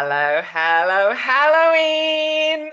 Hello, hello, Halloween!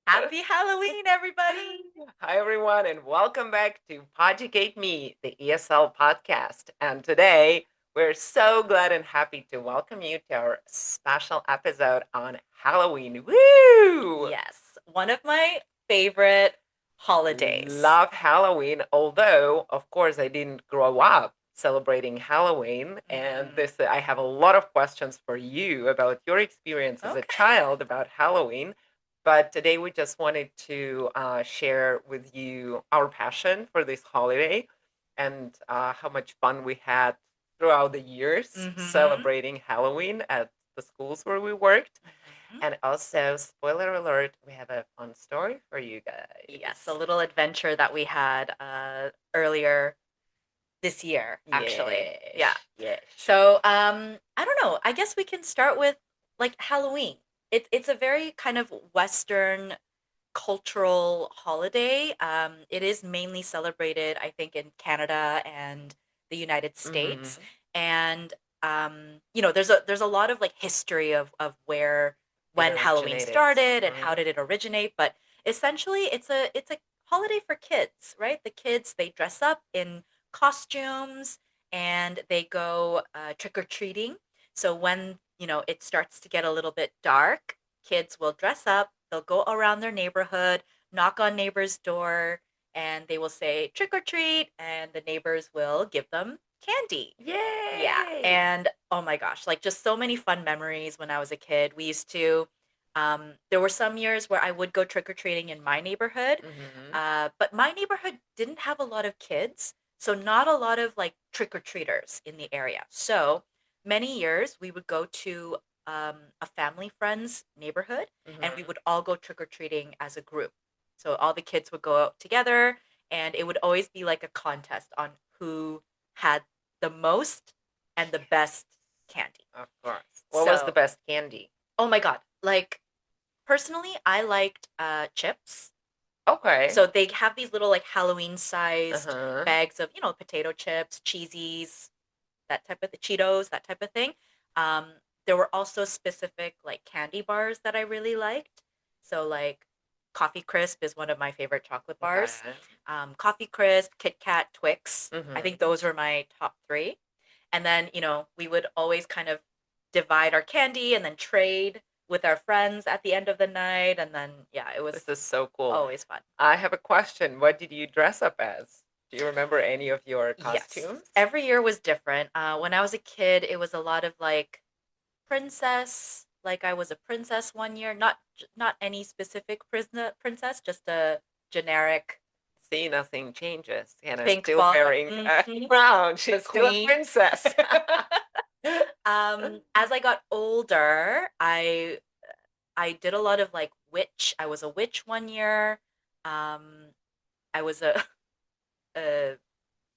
Happy Halloween, everybody! Hi, everyone, and welcome back to PoducateMe, the ESL podcast. And today, we're so glad and happy to welcome you to our special episode on Halloween. Woo! Yes, one of my favorite holidays. Love Halloween, although, of course, I didn't grow up celebrating Halloween. And Mm, this, I have a lot of questions for you about your experience as a okay. child about Halloween. But today we just wanted to share with you our passion for this holiday and how much fun we had throughout the years Mm-hmm. celebrating Halloween at the schools where we worked. Mm-hmm. And also, spoiler alert, we have a fun story for you Yes, a guys. little adventure that we had earlier this year, actually. Yeah. Yes, yes. So, I don't know. I guess we can start with like Halloween. It's a very kind of Western cultural holiday. It is mainly celebrated, I think, in Canada and the United States. Mm-hmm. And there's a lot of like history of where It when Halloween originated. started and how Mm-hmm. did it originate. But essentially, it's a holiday for kids, right? The kids they dress up in costumes and they go trick or treating. So when it starts to get a little bit dark, kids will dress up, they'll go around their neighborhood, knock on neighbors' door, and they will say trick or treat, and the neighbors will give them candy. Yeah. Yay! And oh my gosh, like just so many fun memories when I was a kid. We used to, there were some years where I would go trick or treating in my neighborhood, Mm-hmm. but my neighborhood didn't have a lot of kids. So, not a lot of like trick or treaters in the area. So, many years we would go to a family friend's neighborhood and we Mm-hmm. would all go trick or treating as a group. So, all the kids would go out together and it would always be like a contest on who had the most and the best candy. Of course. What was the So, best candy? oh my God, like personally, I liked chips. Okay. So they have these little like Halloween sized Uh-huh. bags of, potato chips, cheesies, that type of Cheetos, that type of thing. Um, there were also specific like candy bars that I really liked. So like Coffee Crisp is one of my favorite chocolate bars. Okay. Coffee Crisp, Kit Kat, Twix. I Mm-hmm. think those were my top three. And then, we would always kind of divide our candy and then trade with our friends at the end of the night. And then, yeah, it was This is so cool. always fun. I have a question. What did you dress up as? Do you remember any of your Yes. costumes? Every year was different. When I was a kid, it was a lot of like princess. Like I was a princess one year, not any specific princess, just a generic See, nothing changes. Hannah's pink still ball. wearing a Mhm. crown. The She's still a queen. princess. As I got older, I did a lot of like witch. I was a witch one year. Um, I was a, a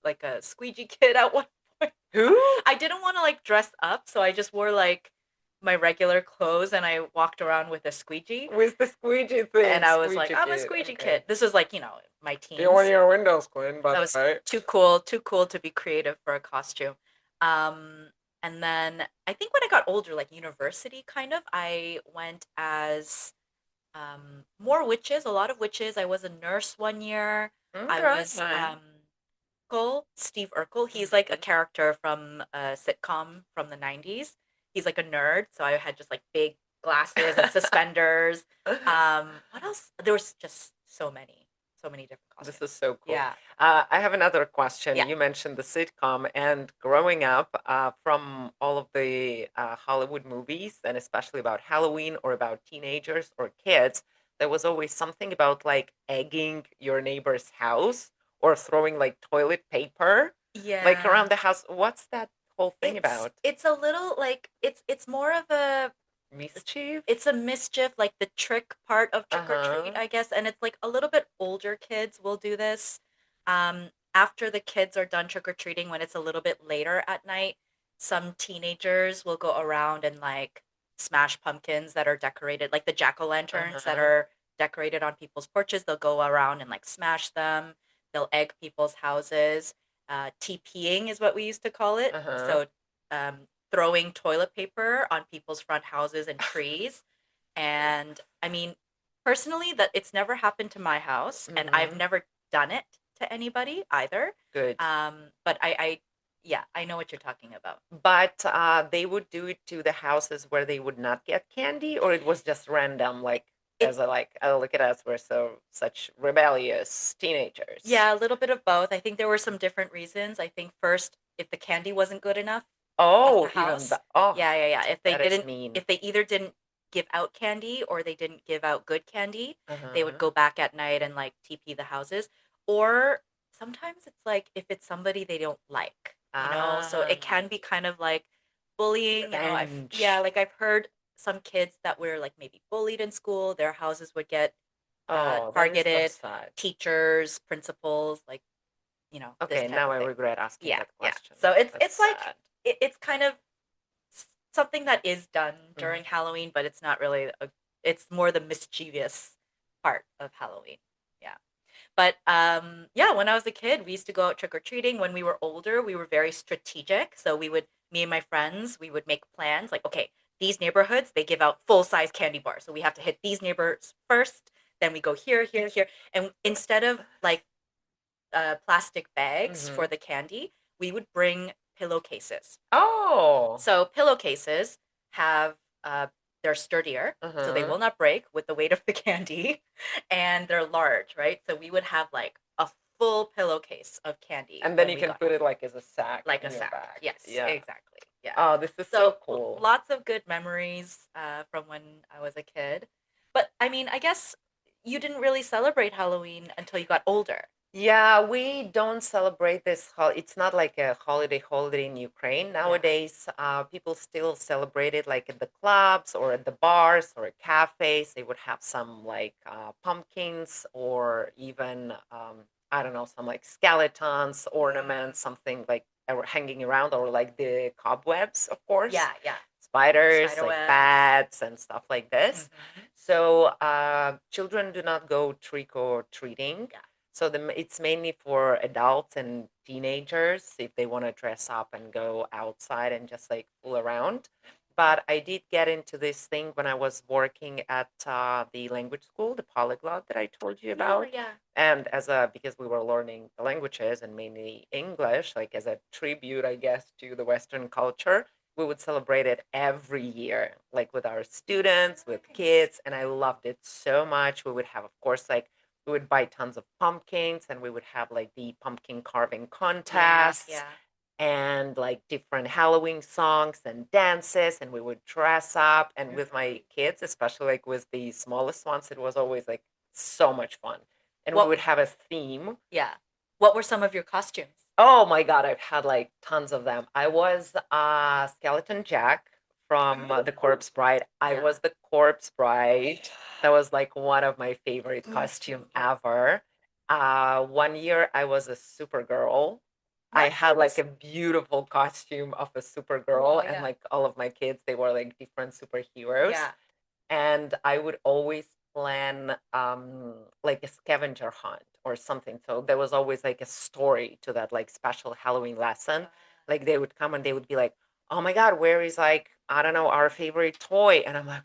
like a squeegee kid at one point. Who? I didn't want to like dress up, so I just wore like my regular clothes and I walked around with a squeegee. With the squeegee And thing, I was like, squeegee I'm a kid. squeegee Okay. kid. This is like, my You want teens. your windows clean, I but was right. too cool to be creative for a costume. Um, and then I think when I got older, like university kind of, I went as more witches, a lot of witches. I was a nurse one year. I Okay. was Nice. Steve Urkel. He's like a Mhm. character from a sitcom from the 90s. He's like a nerd, so I had just like big glasses and suspenders. What else? There was just so many different This costumes. is so cool. Yeah. I have another question. Yeah. You mentioned the sitcom, and growing up from all of the Hollywood movies, and especially about Halloween or about teenagers or kids, there was always something about like egging your neighbor's house or throwing like toilet paper like Yeah. around the house. What's that whole thing It's about? it's a little like it's more of a Mischief? it's a mischief, like the trick part of trick or treat, Uh-huh. I guess, and it's like a little bit older kids will do this. After the kids are done trick or treating, when it's a little bit later at night, some teenagers will go around and like smash pumpkins that are decorated, like the jack-o'-lanterns that Uh-huh. are decorated on people's porches. They'll go around and like smash them. They'll egg people's houses. TPing is what we used to call it. Uh-huh. So throwing toilet paper on people's front houses and trees. And I mean, personally, that it's never happened to my house, and I've Hmm. never done it to anybody either. Good. But yeah, I know what you're talking about. But they would do it to the houses where they would not get candy, or it was just random, like It, as a like, oh look at us, we're so such rebellious teenagers. yeah, a little bit of both. I think there were some different reasons. I think first, if the candy wasn't good enough at the Oh, even house, the oh, yeah, yeah, yeah. that is mean. If they either didn't give out candy or they didn't give out good candy, they would Uh-huh. go back at night and like TP the houses. Or sometimes it's like if it's somebody they don't like, so Ah, it can be kind of like bullying. Yeah, revenge. like I've heard some kids that were like maybe bullied in school, their houses would get Oh, that is so targeted, sad. teachers, principals, like this Okay, type now of I thing. regret asking Yeah, that yeah. question. So That's it's like sad. it's kind of something that is done Mhm. during Halloween, but it's not really it's more the mischievous part of Halloween. Yeah. But yeah, when I was a kid, we used to go out trick or treating. When we were older, we were very strategic. So me and my friends, we would make plans like, okay, these neighborhoods, they give out full size candy bars. So we have to hit these neighbors first. Then we go here, here, here. And instead of like plastic bags for Mhm. the candy, we would bring pillowcases. Oh. So pillowcases have they're sturdier, so they Uh-huh. will not break with the weight of the candy, and they're large, right? So we would have like a full pillowcase of candy And then when you we can got put home, it like as a sack like a in your sack. bag. Yes, Yeah. exactly. Yeah. Oh, this is so So cool. lots of good memories from when I was a kid. But I mean, I guess you didn't really celebrate Halloween until you got older. Yeah, we don't celebrate this. It's not like a holiday in Ukraine Yeah. nowadays. People still celebrate it like at the clubs or at the bars or at cafes. They would have some like pumpkins or even I don't know, some like skeletons, ornaments, something like hanging around, or like the cobwebs, of course, Yeah, yeah. spiders, Spider like webs. bats and stuff like this. Hmm. So children do not go trick or treating, Yeah. so it's mainly for adults and teenagers if they want to dress up and go outside and just like fool around. But I did get into this thing when I was working at the language school, the polyglot that I told you Yeah, about. yeah. And because we were learning the languages and mainly English, like as a tribute, I guess, to the Western culture, we would celebrate it every year, like with our students, with Nice. kids. And I loved it so much. We would have, of course, like we would buy tons of pumpkins and we would have like the pumpkin carving Yeah, contests yeah. and like different Halloween songs and dances, and we would dress up. And with Hmm. my kids, especially like with the smallest ones, it was always like so much fun. And we What? would have a theme. Yeah. What were some of your costumes? Oh my God, I've had like tons of them. I was Skeleton Jack from The Corpse Bride. I Yeah. was the Corpse Bride. That was like one of my favorite costume ever. One year I was a Supergirl. I had like Nice. a beautiful costume of a Oh Supergirl, and yeah. like all of my kids, they were like different superheroes. Yeah. And I would always plan like a scavenger hunt or something. So there was always like a story to that like special Halloween lesson. Like they would come and they would be like, "Oh my God, where is like I don't know our favorite toy?" And I'm like,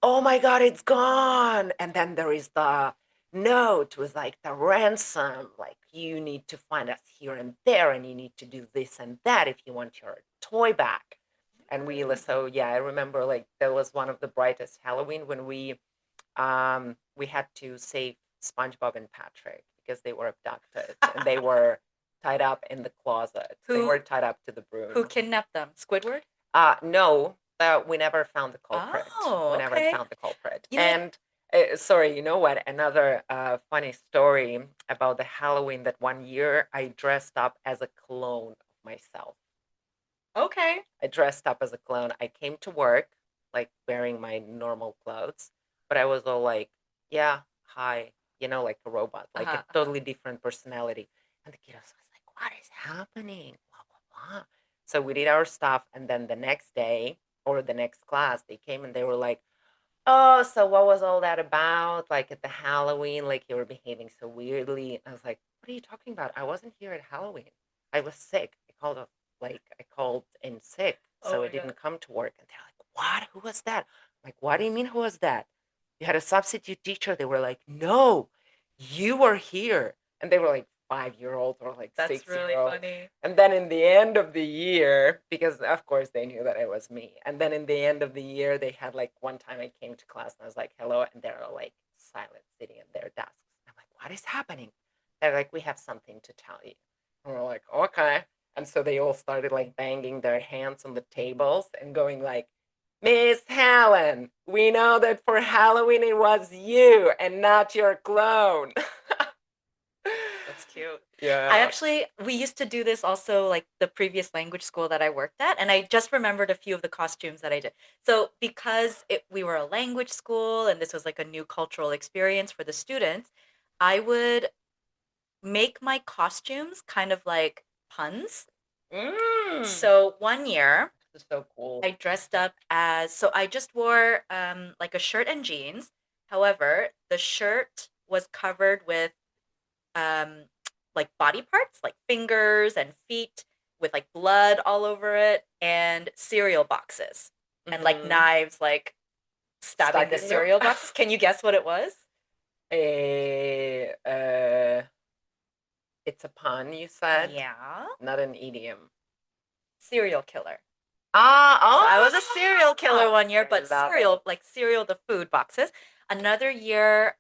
"Oh my God, it's gone!" And then there is the note with like the ransom, like you need to find us here and there, and you need to do this and that if you want your toy back. And so yeah, I remember like that was one of the brightest Halloween when we had to save SpongeBob and Patrick because they were abducted and they were tied up in the closet. They who were tied up to the who broom. kidnapped them? Squidward? No, we never found the culprit. We Oh, never okay. found the culprit. You know, And sorry, you know what? Another funny story about the Halloween, that one year I dressed up as a clone of myself. okay. I dressed up as a clown. I came to work like wearing my normal clothes, but I was all like, yeah, hi, like a robot, like a Uh-huh, uh-huh. totally different personality. And the kiddos was like, what is happening? Blah, blah, blah. So we did our stuff. And then the next day or the next class, they came and they were like, oh, so what was all that about? Like at the Halloween, like you were behaving so weirdly. I was like, what are you talking about? I wasn't here at Halloween. I was sick. I called in sick. Oh so I my God. didn't come to work. And they're like, what? Who was that? I'm like, what do you mean, who was that? You had a substitute teacher. They were like, no, you were here. And they were like 5 year old or like That's 6 year really old. funny. And then in the end of the year, because of course they knew that it was me. And then in the end of the year, they had like one time I came to class and I was like, hello. And they're all like silent, sitting at their desks. I'm like, what is happening? They're like, we have something to tell you. And we're like, okay. And so they all started like banging their hands on the tables and going like, Miss Helen, we know that for Halloween it was you and not your clone. That's cute. Yeah. We used to do this also, like the previous language school that I worked at, and I just remembered a few of the costumes that I did. So, because we were a language school and this was like a new cultural experience for the students, I would make my costumes kind of like puns. Mm. So, one year, This is so cool. I dressed up as so I just wore like a shirt and jeans. However, the shirt was covered with um like body parts, like fingers and feet with like blood all over it and cereal boxes and like Mm-hmm. knives like stabbing Stuck the in them. cereal boxes. Can you guess what it was? a, it's a pun, you said, Yeah. not an idiom. Serial killer. Ah, So I was a serial killer oh, one year, I but love it. cereal, like cereal, the food boxes. Another year,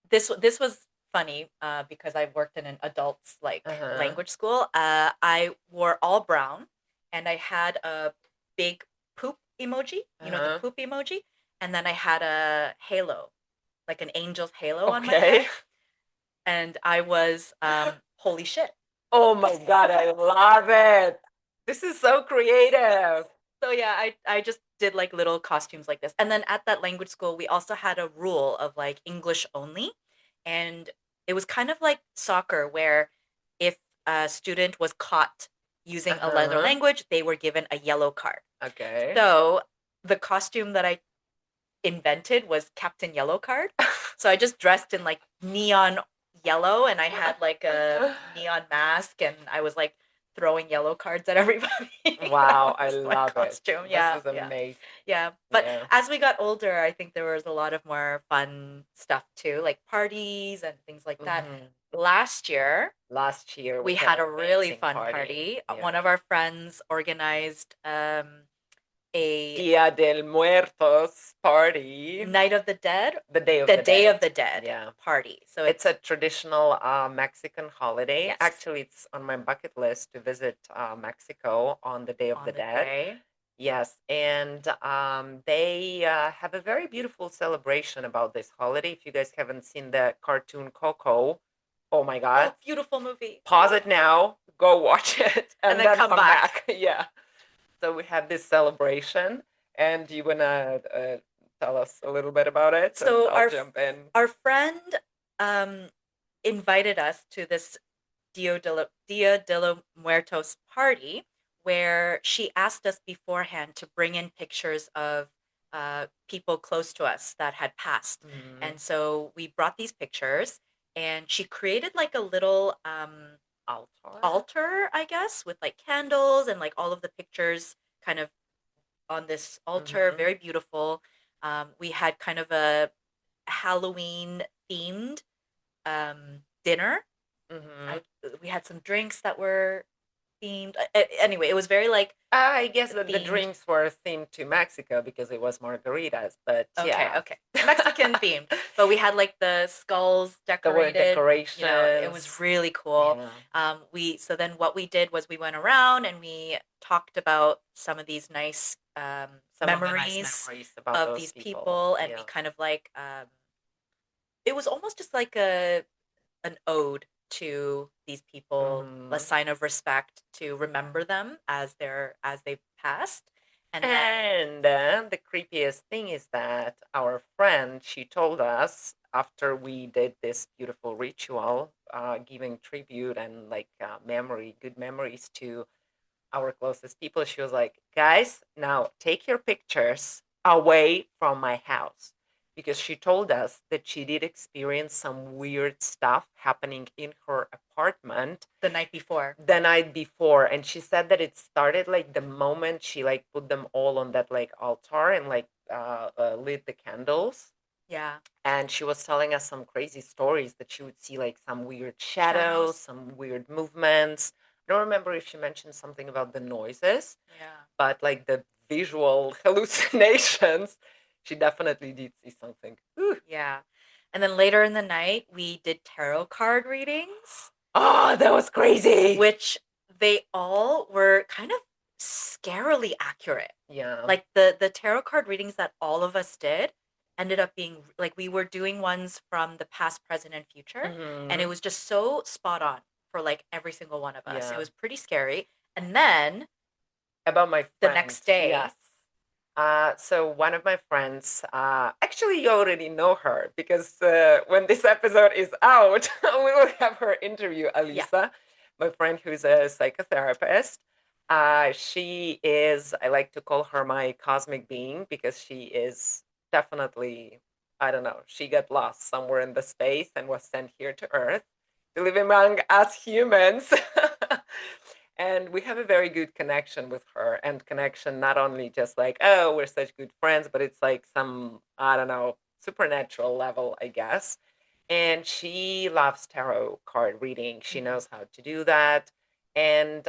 this was funny because I worked in an adults like Uh-huh. language school. I wore all brown, and I had a big poop emoji. You know the Uh-huh. poop emoji, and then I had a halo, like an angel's halo on my head, Okay. and I was holy shit. Oh my God, I love it. This is so creative. So yeah, I just did like little costumes like this. And then at that language school, we also had a rule of like English only. And it was kind of like soccer where if a student was caught using another Uh-huh. language, they were given a yellow card. Okay. So the costume that I invented was Captain Yellow Card. So I just dressed in like neon yellow and I had like a neon mask and I was like throwing yellow cards at everybody. Wow, That I was my love it. costume. This Yeah, is yeah. amazing. Yeah. But Yeah. as we got older, I think there was a lot of more fun stuff too, like parties and things like that. Hmm. Last year, Last year we we had had an a really amazing fun party. party. Yeah. One of our friends organized a Dia del Muertos party. Night of the Dead, The Day of the the Day Dead. of the Dead Yeah. party. So It's a it's traditional Mexican holiday. yes, Actually, it's on my bucket list to visit Mexico on the Day of the on the Dead. day. Yes, and they have a very beautiful celebration about this holiday. If you guys haven't seen the cartoon Coco, oh my God, Oh, beautiful movie. pause it now, go watch it, And and then then come come back. back. Yeah. So we had this celebration, and you wanna tell us a little bit about it, and So I'll jump in. our friend um invited us to this Dia de los Muertos party where she asked us beforehand to bring in pictures of people close to us that had passed. Mhm. And so we brought these pictures and she created like a little Altar. altar, I guess, with like candles and like all of the pictures kind of on this altar, Mhm. very beautiful. We had kind of a Halloween themed dinner. I Mhm. We had some drinks that were themed. Anyway, it was very like I guess that the themed. drinks were themed to Mexico because it was margaritas, but Okay, yeah. okay, Mexican themed. But we had like the skulls There were decorated. You know, it was decorations. really cool. Yeah. We so then what we did was we went around and we talked about some of these nice Some of the nice memories memories about of those these people. people, and we Yeah. kind of like it was almost just like a an ode to these people, a Hmm. sign of respect to remember them as they've passed. And then And then the creepiest thing is that our friend, she told us after we did this beautiful ritual, giving tribute and like good memories to our closest people, she was like, guys, now take your pictures away from my house because she told us that she did experience some weird stuff happening in her apartment The night before. the night before, and she said that it started like the moment she like put them all on that like altar and like lit the candles. Yeah. And she was telling us some crazy stories that she would see like some weird shadows, Shadows. some weird movements. I don't remember if she mentioned something about the noises, Yeah. but like the visual hallucinations, she definitely did see something. Ooh. Yeah. And then later in the night, we did tarot card readings, Oh, that was crazy. which they all were kind of scarily accurate. Yeah. Like the tarot card readings that all of us did ended up being like we were doing ones from the past, present, and future, and it Hmm. was just so spot on for like every single one of us. It Yeah. was pretty scary. And then About my the friend, next day, yes. So one of my friends, actually, you already know her because when this episode is out, we will have her interview yeah, Alisa, my friend who's a psychotherapist. She is, I like to call her my cosmic being because she is definitely, I don't know, she got lost somewhere in the space and was sent here to Earth to live among us humans. And we have a very good connection with her, and connection not only just like, oh, we're such good friends, but it's like some, I don't know, supernatural level, I guess. And she loves tarot card reading. She hmm knows how to do that. And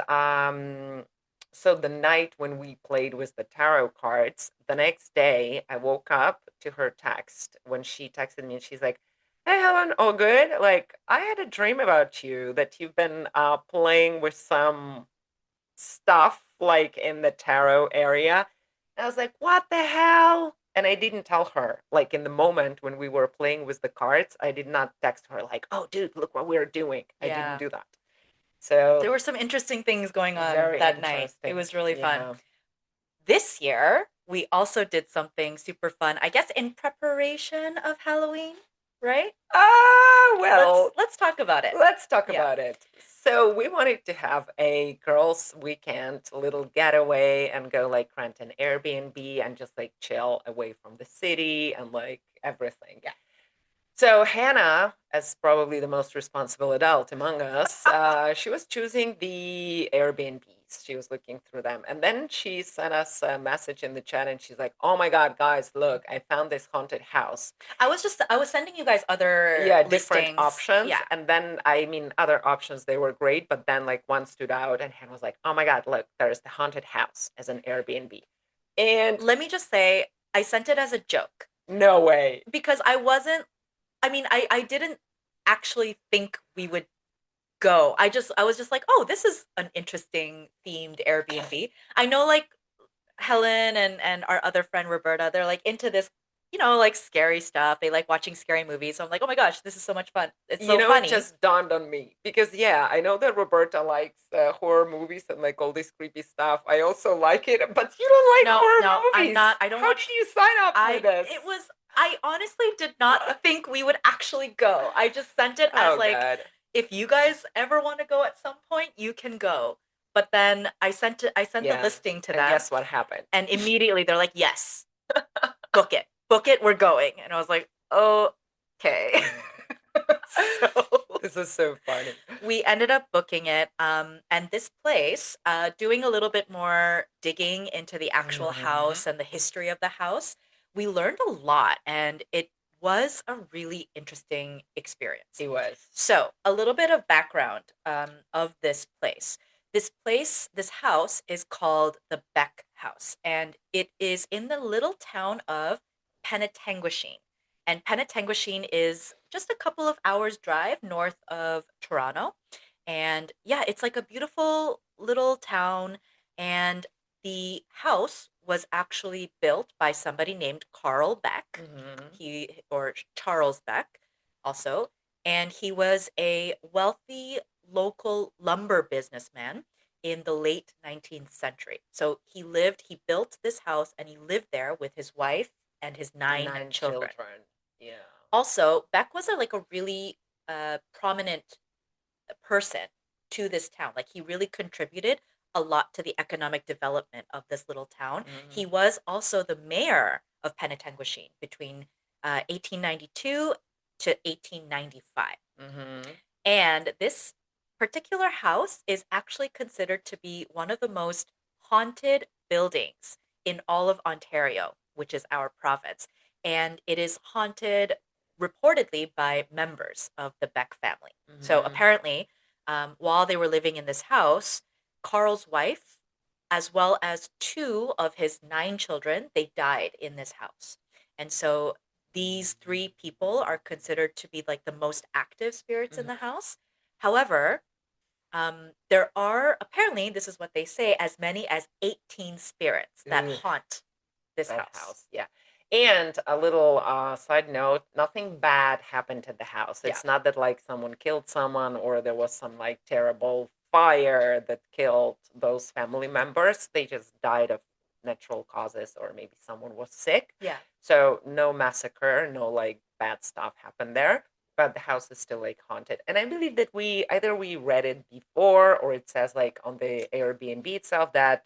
so the night when we played with the tarot cards, the next day I woke up to her text when she texted me, and she's like, "Hey Helen, all good? Like I had a dream about you that you've been playing with some stuff like in the tarot area." And I was like, "What the hell?" And I didn't tell her. Like in the moment when we were playing with the cards, I did not text her like, "Oh, dude, look what we're doing." I didn't yeah. do that. So There were some interesting things going on very that night. It interesting. was really fun. Yeah. This year, we also did something super fun. I guess in preparation of Halloween, right? Ah, Let's well, let's talk about it. let's talk Yeah. about it. So we wanted to have a girls' weekend, little getaway, and go like rent an Airbnb and just like chill away from the city and like everything. Yeah. So Hannah, as probably the most responsible adult among us, she was choosing the Airbnbs. She was looking through them, and then she sent us a message in the chat, and she's like, "Oh my God, guys, look! I found this haunted house." I was sending you guys other Yeah, different listings. options, Yeah. and then I mean, other options they were great, but then like one stood out, and Hannah was like, "Oh my God, look! There's the haunted house as an Airbnb," and Let me just say I sent it as a joke no way. because I didn't actually think we would go. I was just like, "Oh, this is an interesting themed Airbnb." I know like Helen and our other friend Roberta, they're like into this, like scary stuff. They like watching scary movies. So I'm like, oh my gosh, this is so much fun. It's You so know, it funny. just dawned on me because yeah, I know that Roberta likes horror movies and like all this creepy stuff. I also like it, but you don't like No, horror no, I'm movies. not. I don't How watch. did you sign up for I this? it was. I honestly did not think we would actually go. I just sent it as Oh like, God. if you guys ever want to go at some point, you can go. But then I sent the Yeah. listing to And them, guess what happened? and immediately they're like, yes, book it, book it. We're going. And I was like, oh, okay. So This is so funny. we ended up booking it. And this place, doing a little bit more digging into the actual Mhm. house and the history of the house, we learned a lot, and it was a really interesting experience. He was. So, a little bit of background of this place. This house is called the Beck House, and it is in the little town of Penetanguishene. And Penetanguishene is just a couple of hours drive north of Toronto. And yeah, it's like a beautiful little town. And the house was actually built by somebody named Carl Beck. Mhm. He or Charles Beck also. And he was a wealthy local lumber businessman in the late 19th century. So he built this house and he lived there with his wife and his And 9 9 children. children. Yeah. Also, Beck was like a really prominent person to this town. Like he really contributed a lot to the economic development of this little town. He Mhm. was also the mayor of Penetanguishene between 1892 to 1895. Mm-hmm. And this particular house is actually considered to be one of the most haunted buildings in all of Ontario, which is our province. And it is haunted reportedly by members of the Beck family. So Mm-hmm. apparently, while they were living in this house, Carl's wife, as well as two of his nine children, they died in this house. And so these three people are considered to be like the most active spirits in Mm-hmm. the house. However, there are apparently, this is what they say, as many as 18 spirits that Ugh, haunt this that house. house, yeah. And a little side note, nothing bad happened to the house. Yeah. It's not that like someone killed someone or there was some like terrible fire that killed those family members. They just died of natural causes or maybe someone was sick. Yeah. So no massacre, no like bad stuff happened there, but the house is still like haunted. And I believe that we read it before or it says like on the Airbnb itself that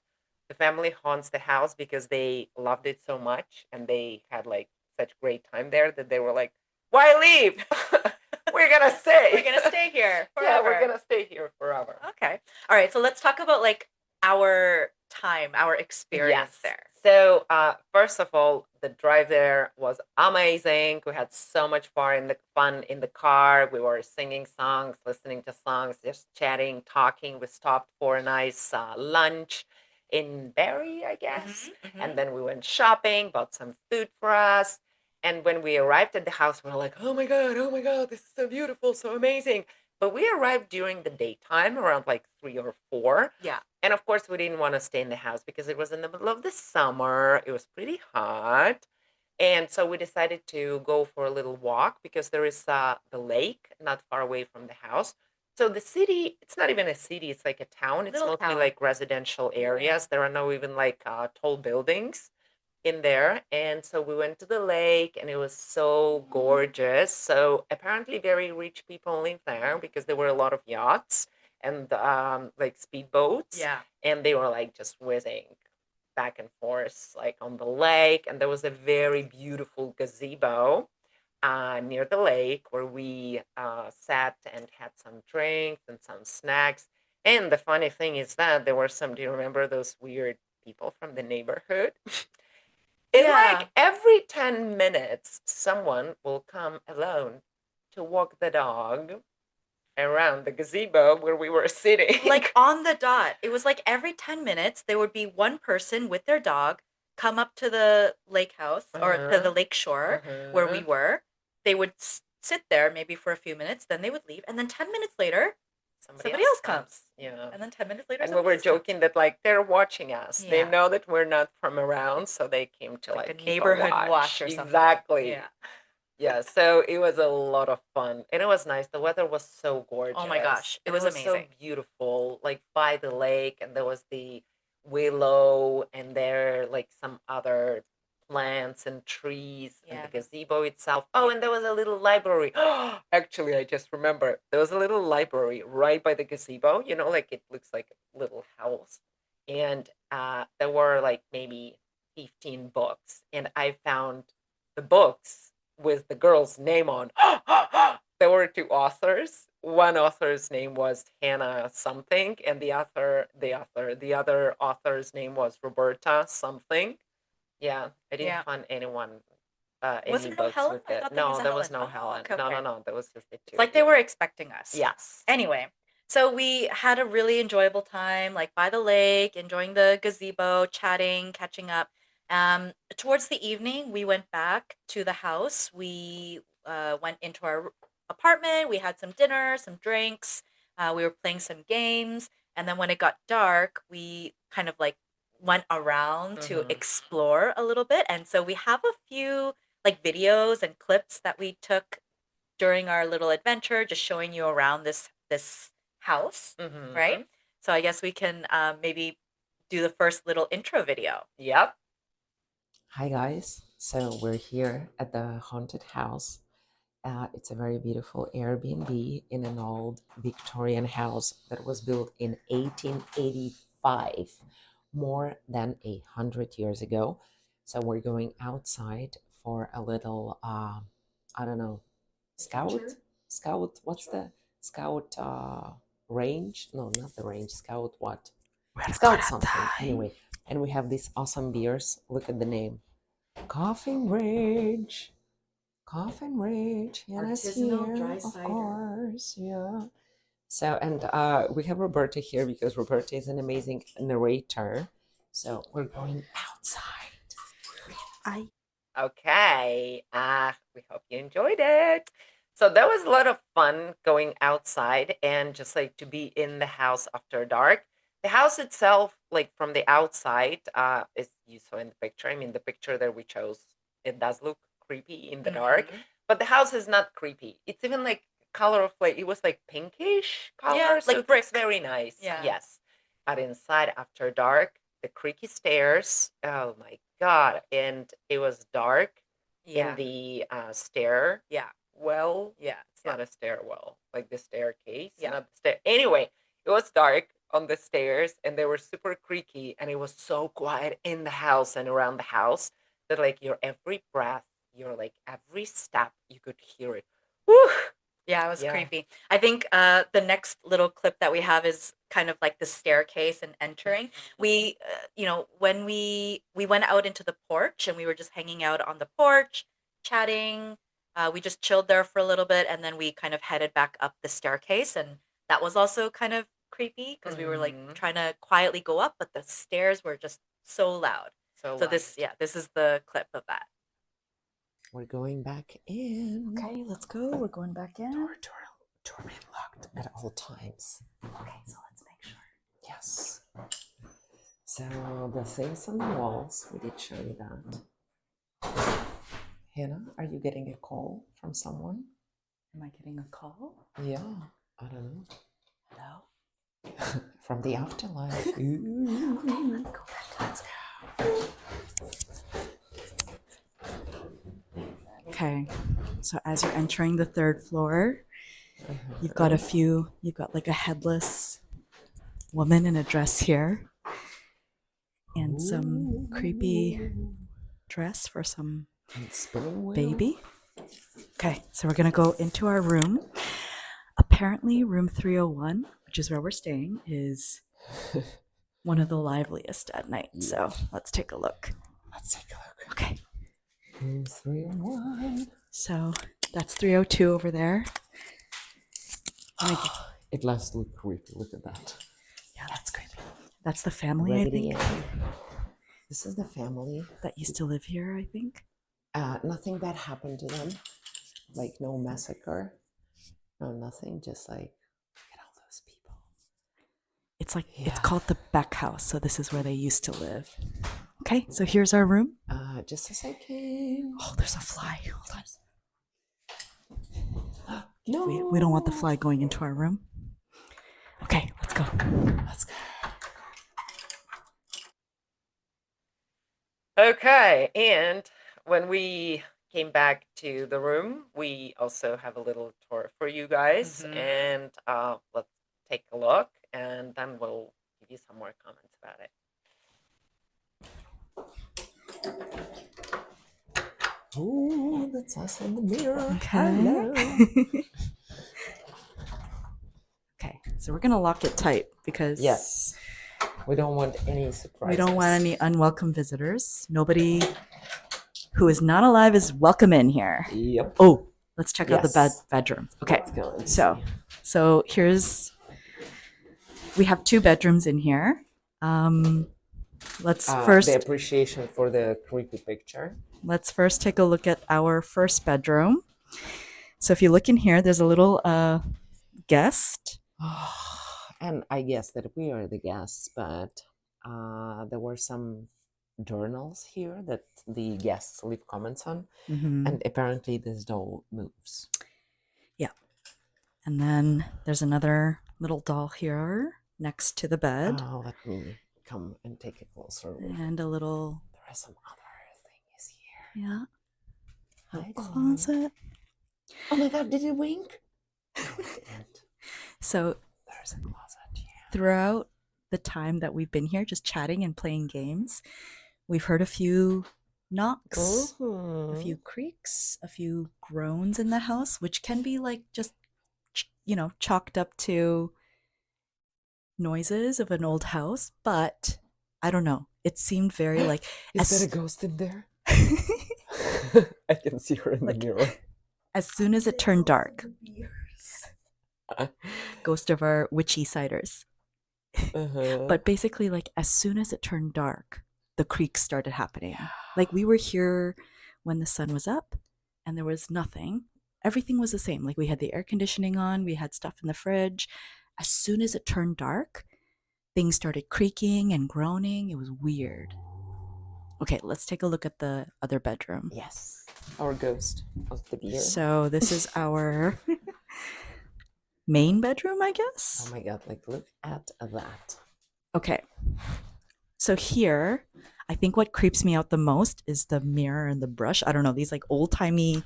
the family haunts the house because they loved it so much and they had like such great time there that they were like, "Why leave? We're gonna We're stay. going to stay here Yeah, we're forever. gonna stay here forever." Okay. All right. So let's talk about like our time, our experience Yes. there. So, first of all, the drive there was amazing. We had so much fun in the car. We were singing songs, listening to songs, just chatting, talking. We stopped for a nice lunch in Barrie, I guess, Hmm. Hmm. and then we went shopping, bought some food for us. And when we arrived at the house, we were like, oh my God, this is so beautiful, so amazing." But we arrived during the daytime, around like 3 or 4, Yeah. and of course, we didn't want to stay in the house because it was in the middle of the summer. It was pretty hot. And so we decided to go for a little walk because there is the lake not far away from the house. So the city, it's not even a city, it's like a town. It's Little mostly town. like residential Yeah. areas. There are no even like tall buildings in there. And so we went to the lake and it was so gorgeous. So apparently very rich people live there because there were a lot of yachts and like speedboats Yeah. and they were like just whizzing back and forth like on the lake. And there was a very beautiful gazebo near the lake where we sat and had some drinks and some snacks. And the funny thing is that there were some, do you remember those weird people from the neighborhood? And Yeah. like every 10 minutes, someone will come alone to walk the dog around the gazebo where we were sitting. Like on the dot. It was like every 10 minutes, there would be one person with their dog come up to the lake house or to the Uh-huh. lake shore where we Uh-huh. were. They would sit there maybe for a few minutes, then they would leave. And then 10 minutes later, Somebody somebody else else comes. comes. Yeah. And then 10 minutes later, And we somebody were else comes. joking that like they're watching us. They Yeah. know that we're not from around, so they came to Like a like keep a neighborhood watch watch. or something. Exactly. Yeah. Yeah, so it was a lot of fun. And it was nice. The weather was so Oh my gorgeous. gosh. It And it was was so amazing. beautiful, like by the lake, and there was the willow, and there like some other plants and trees, and the Yeah. gazebo itself. Oh, Yeah. and there was a little library. Actually, I just remember there was a little library right by the gazebo. You know, like it looks like a little house. And there were like maybe 15 books. And I found the books with the girl's name on. There were two authors. One author's name was Hannah something, and the other author's name was Roberta something. Yeah, I didn't Yeah. find Was any there no books Helen? with I it. thought there was No, a there was Helen. no Oh, Helen. okay, No, no, okay. no. There was just the It's two of like they you. were expecting us. Yes. Anyway, so we had a really enjoyable time, like by the lake, enjoying the gazebo, chatting, catching up. Towards the evening, we went back to the house. We went into our apartment. We had some dinner, some drinks. We were playing some games. And then when it got dark, we kind of like went around to Mm-hmm. explore a little bit. And so we have a few like videos and clips that we took during our little adventure, just showing you around this house, right? Mm-hmm. So I guess we can maybe do the first little intro video. Yep. Hi guys, so we're here at the haunted house. It's a very beautiful Airbnb in an old Victorian house that was built in 1885, more than 100 years ago. So we're going outside for a little, I don't know, scout? Adventure? Scout, what's the scout range? No, not the range. Scout what? Scout something. Anyway, and we have these awesome beers. Look at the name. Coffin Ridge. Coffin Ridge. Hannah's Artisanal here, dry of cider. course. Yeah. So, and we have Roberta here because Roberta is an amazing narrator. So we're going outside. I Okay. We hope you enjoyed it. So that was a lot of fun going outside and just like to be in the house after dark. The house itself, like from the outside, is you saw in the picture. I mean, the picture that we chose, it does look creepy in the dark, but the house is not creepy. It's even like color of like it was like pinkish color, Yeah, so like it looks brick. very nice. Yeah. Yes, but inside after dark, the creaky stairs. Oh my god! And it was dark Yeah. in the stair. Yeah. Well, Yeah. it's not a stairwell, like the staircase. Yeah. Not the stair. Anyway, it was dark on the stairs, and they were super creaky, and it was so quiet in the house and around the house that like your every breath, your like every step, you could hear it. Whew! Yeah, it was Yeah. creepy. I think the next little clip that we have is kind of like the staircase and entering. We, when we went out into the porch and we were just hanging out on the porch, chatting. We just chilled there for a little bit, and then we kind of headed back up the staircase, and that was also kind of creepy because we were like Mhm. trying to quietly go up, but the stairs were just so loud. So So loud. this is the clip of that. We're going back in. Okay, let's go. We're going back in. Door being locked at all times. Okay, so let's make sure. Yes. So the things on the walls, we did show you that. Hannah, are you getting a call from someone? Am I getting a call? Yeah, I don't know. Hello? From the afterlife. Ooh. Let's go back. Let's go. Okay, so as you're entering the third floor, you've got like a headless woman in a dress here, and some creepy dress for some baby. Okay, so we're gonna go into our room. Apparently, room 301, which is where we're staying, is one of the liveliest at night. So let's take a look. Okay. Room 301. So that's 302 over there. It does look creepy. Look at that. Yeah, that's creepy. That's the family, I think. This is the family That used to live here, I think. Nothing bad happened to them. Like no massacre. No nothing. Just like look at all those people. It's like it's called the Beck House, so this is where they used to live. Okay, so here's our room. Just a second. Oh, there's a fly. Hold on. No. We don't want the fly going into our room. Okay, let's go. Let's go. Okay, and when we came back to the room, we also have a little tour for you guys, and let's take a look, and then we'll give you some more comments about it. Oh, that's us in the mirror. Okay. Hello. Okay, so we're gonna lock it tight because Yes. We don't want any surprises. we don't want any unwelcome visitors. Nobody who is not alive is welcome in here. Yep. Oh, let's check out the Yes. bedroom. Okay, Let's go and so we have two bedrooms in here. Let's first the appreciation for the creepy picture. Let's first take a look at our first bedroom. So if you look in here, there's a little guest. And I guess that we are the guests, but there were some journals here that the guests leave comments on, and apparently this doll moves. Yeah. And then there's another little doll here next to the bed. Let me come and take a closer look. And a little... There are some other things here. Yeah. Hi, closet. Oh my god, did it wink? No, it didn't. So there's a closet here. Throughout the time that we've been here just chatting and playing games, we've heard a few knocks, a Mm-hmm. few creaks, a few groans in the house, which can be like just, chalked up to noises of an old house. But I don't know. It seemed very like, Is there a as ghost in there? I can see her in the like mirror. as soon as it turned dark, ghost of our witchy ciders. Uh-huh. But basically, like as soon as it turned dark, the creaks started happening. Like we were here when the sun was up and there was nothing. Everything was the same. Like we had the air conditioning on, we had stuff in the fridge. As soon as it turned dark, things started creaking and groaning. It was weird. Okay, let's take a look at the other bedroom. Yes. Our ghost of the beer. So this is our main bedroom, I Oh guess. my god, like look at that. Okay. So here, I think what creeps me out the most is the mirror and the brush. I don't know, these like old timey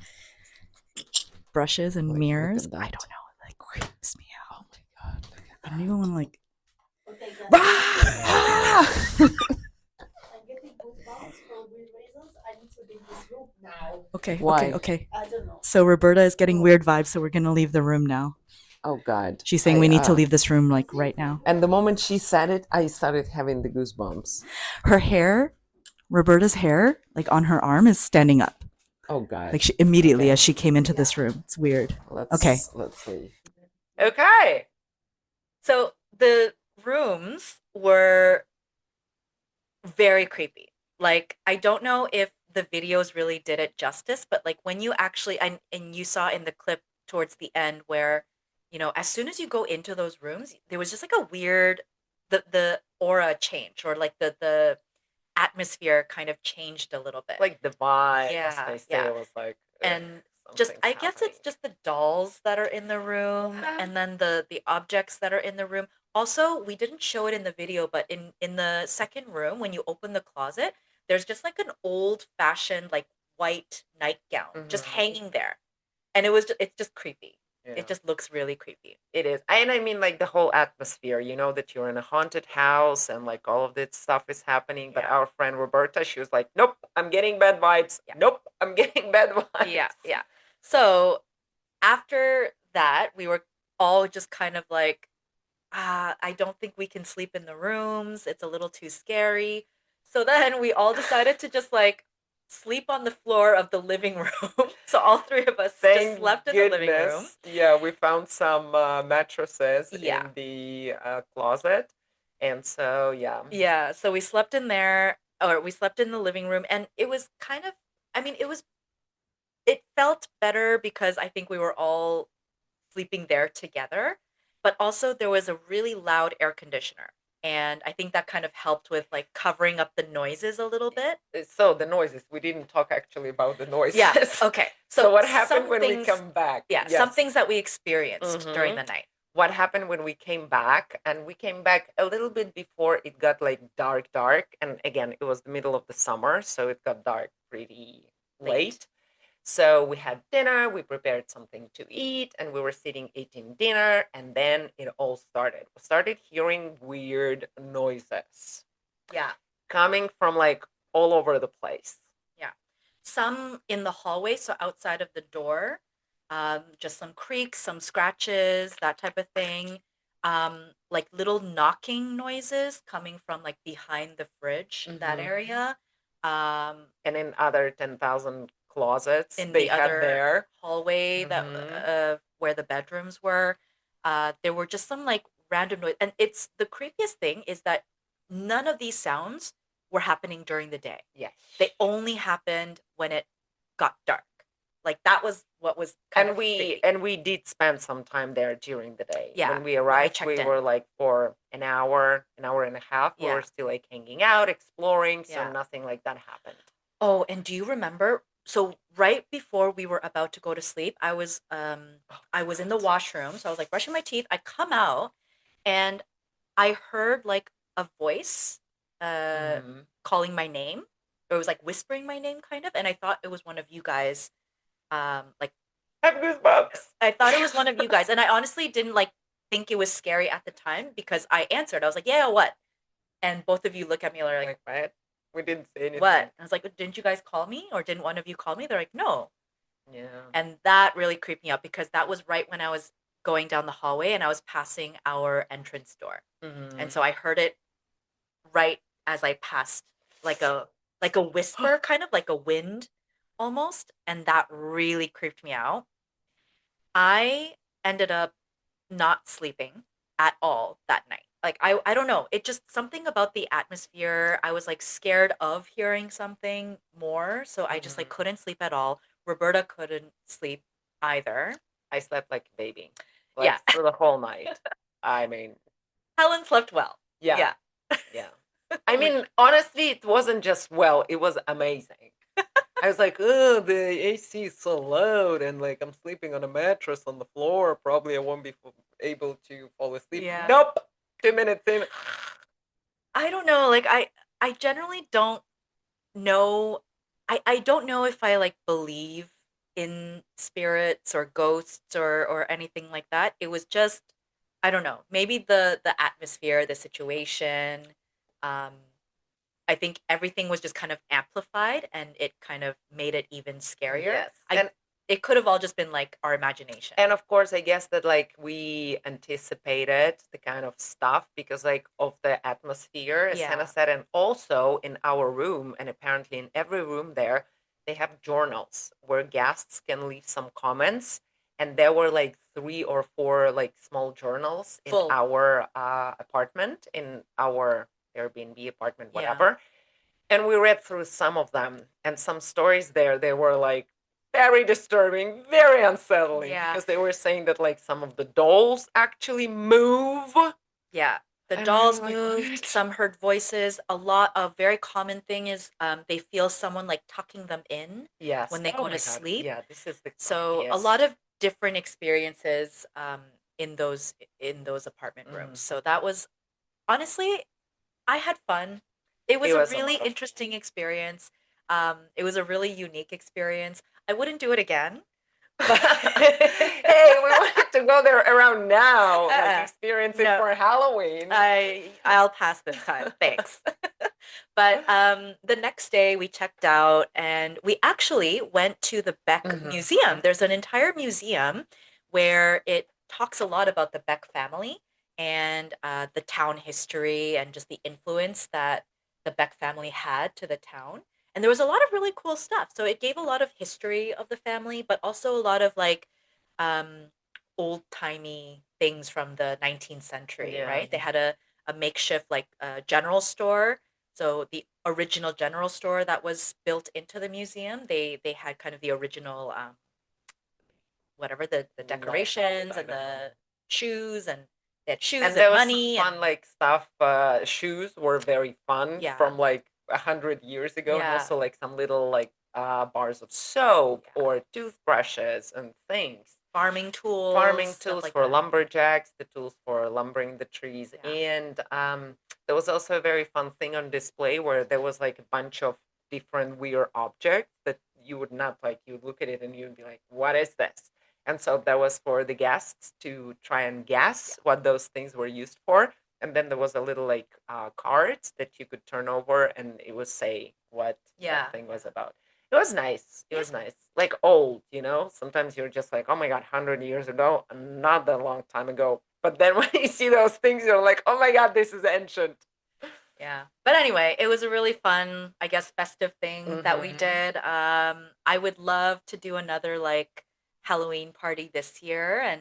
brushes and Like, mirrors. look at I that. don't know. It like creeps me Oh out. my god, look at I don't even want to like. Okay, guys. Ah! I'm getting goosebumps for weird reasons. I need to leave this room now. Okay, Why? okay. I don't know. So Roberta is getting weird vibes, so we're gonna leave the room now. Oh god. She's saying we need to leave this room like right now. And the moment she said it, I started having the goosebumps. Her hair, Roberta's hair, like on her arm, is standing up. Oh god. Like she immediately Okay. as she came into this room. It's weird. Let's see. Okay. So the rooms were very creepy. Like I don't know if the videos really did it justice, but like when you actually and you saw in the clip towards the end where, as soon as you go into those rooms, there was just like a weird the aura change or like the atmosphere kind of changed a little bit. Like the vibe, as Yeah, they say, yeah. it was like, And just I guess it's just the dolls that are in the room and then the objects that are in the room. Also, we didn't show it in the video, but in the second room when you open the closet, there's just like an old fashioned like white nightgown just hanging there. And it's just creepy. Yeah. It just looks really creepy. It is. And I mean, like the whole atmosphere, that you're in a haunted house and like all of this stuff is happening. But Yeah. our friend Roberta, she was like, nope, I'm getting bad vibes. Yeah. Nope, I'm getting bad vibes. Yeah. So after that, we were all just kind of like, I don't think we can sleep in the rooms. It's a little too scary. So then we all decided to just like sleep on the floor of the living room. So all three of us just slept in the living room. Yeah, we found some mattresses Yeah. in the closet. And so, yeah. Yeah. So we slept in there, or we slept in the living room. And it was kind of, I mean, it felt better because I think we were all sleeping there together. But also there was a really loud air conditioner. And I think that kind of helped with like covering up the noises a little bit. So the noises, we didn't talk actually about the noises. Yeah. Okay. So what happened some when we things- come back? Yeah. Yes. Some things that we experienced during the night. What happened when we came back, and we came back a little bit before it got like dark, and again it was the middle of the summer, so it got dark pretty late. So we had dinner, we prepared something to eat, and we were sitting eating dinner, and then it all started. We started hearing weird noises. Yeah. Coming from like all over the place. Yeah. Some in the hallway, so outside of the door, just some creaks, some scratches, that type of thing. Like little knocking noises coming from like behind the fridge, that area. And in other 10,000 closets in they the had other there. hallway that where the bedrooms were, there were just some like random noise. And it's the creepiest thing is that none of these sounds were happening during the day. Yes. They only happened when it got dark. Like that was what was kind of creepy. And we did spend some time there during the day. Yeah, When we arrived, checked we in. were like for an hour and a half. We Yeah. were still like hanging out, exploring, so Yeah. nothing like that happened. Oh, and do you remember? So right before we were about to go to sleep, I was in the washroom. So I was like brushing my teeth. I come out and I heard like a voice calling my name. Or it was like whispering my name kind of, and I thought it was one of you guys. Like I have goosebumps. I thought it was one of you guys, and I honestly didn't like think it was scary at the time because I answered. I was like, "Yeah, what?" And both of you look at me like, Like, right? We didn't say anything. What? I was like, didn't you guys call me? Or didn't one of you call me? They're like, no. Yeah. And that really creeped me out because that was right when I was going down the hallway and I was passing our entrance door. And so I heard it right as I passed, like a whisper, kind of like a wind almost, and that really creeped me out. I ended up not sleeping at all that night. Like I don't know, it just something about the atmosphere. I was like scared of hearing something more, so I just like Mhm. couldn't sleep at all. Roberta couldn't sleep either. I slept like a baby, Yeah. like through the whole night. I mean, Helen slept well. yeah, Yeah. yeah. I Which mean, honestly, it wasn't just well; it was amazing. I was like, oh, the AC is so loud, and like I'm sleeping on a mattress on the floor. Probably I won't be able to fall asleep. yeah. Nope. 2 minutes in. I don't know, like I generally don't know. I don't know if I like believe in spirits or ghosts or anything like that. It was just I don't know. Maybe the atmosphere, the situation. Um, I think everything was just kind of amplified and it kind of made it even scarier. Yes, I It could have all just been like our imagination. and of course, I guess that like we anticipated the kind of stuff because like of the atmosphere, as Hannah Yeah. said, and also in our room, and apparently in every room there, they have journals where guests can leave some comments. And there were like 3 or 4 like small journals in Full. our apartment, in our Airbnb apartment, Yeah. whatever. And we read through some of them, and some stories there, they were like very disturbing, very unsettling, Yeah. because they were saying that like some of the dolls actually move. Yeah. The And we dolls were like, moved, "What?" some heard voices. A very common thing is they feel someone like tucking them in Yes. when they Oh go my to God. sleep. Yeah, this is the So a creepiest. lot of different experiences in those apartment Mhm. rooms. So that was honestly, I had fun. It was It a was a really lot of interesting experience. It was a really unique experience. I wouldn't do it again, but Hey, we wanted to go there around now, like uh-uh. experience it No, for Halloween. I'll pass this time. Thanks. But the next day we checked out and we actually went to the Beck Mhm. Museum. There's an entire museum where it talks a lot about the Beck family and the town history and just the influence that the Beck family had to the town. And there was a lot of really cool stuff. So it gave a lot of history of the family, but also a lot of like um, old timey things from the 19th century, Yeah. right? They had a makeshift like general store. So the original general store that was built into the museum, they had kind of the original whatever the decorations and the shoes and they had shoes And there and was some money fun and like stuff. Shoes were very fun yeah, from like 100 years ago, and yeah, also like some little like bars of soap yeah. or toothbrushes and things. Farming tools, Farming stuff tools like for that. lumberjacks, the tools for lumbering the trees, Yeah. and there was also a very fun thing on display where there was like a bunch of different weird objects that you would not like. You would look at it and you'd be like, "What is this?" And so that was for the guests to try and guess what those things were used for. And then there was a little like cards that you could turn over, and it would say what Yeah. that thing was about. It was nice. It Yeah. was nice. Like old, you know? Sometimes you're just like, oh my God, 100 years ago, not that long time ago. But then when you see those things, you're like, oh my God, this is ancient. Yeah. But anyway, it was a really fun, I guess, festive thing that we did. I would love to do another like Halloween party this year and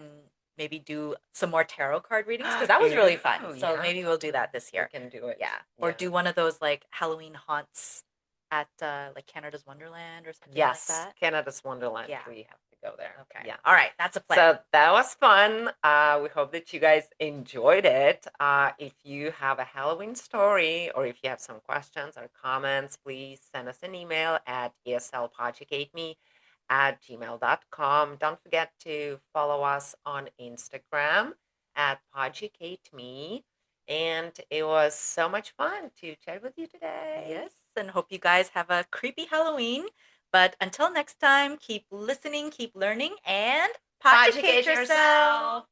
maybe do some more tarot card readings because that was really fun. Ew, So yeah. maybe we'll do that this We year. can do it. Yeah. Or Yeah. do one of those like Halloween haunts at like Canada's Wonderland or something like Yes, that. Canada's Wonderland. Yeah. We have to go there. Okay. Yeah. All right. That's a plan. So that was fun. We hope that you guys enjoyed it. If you have a Halloween story or if you have some questions or comments, please send us an email at eslpodcateme@gmail.com. Don't forget to follow us on Instagram at PoducateMe. And it was so much fun to chat with you today. Yes. And hope you guys have a creepy Halloween. But until next time, keep listening, keep learning, and Podugate yourself.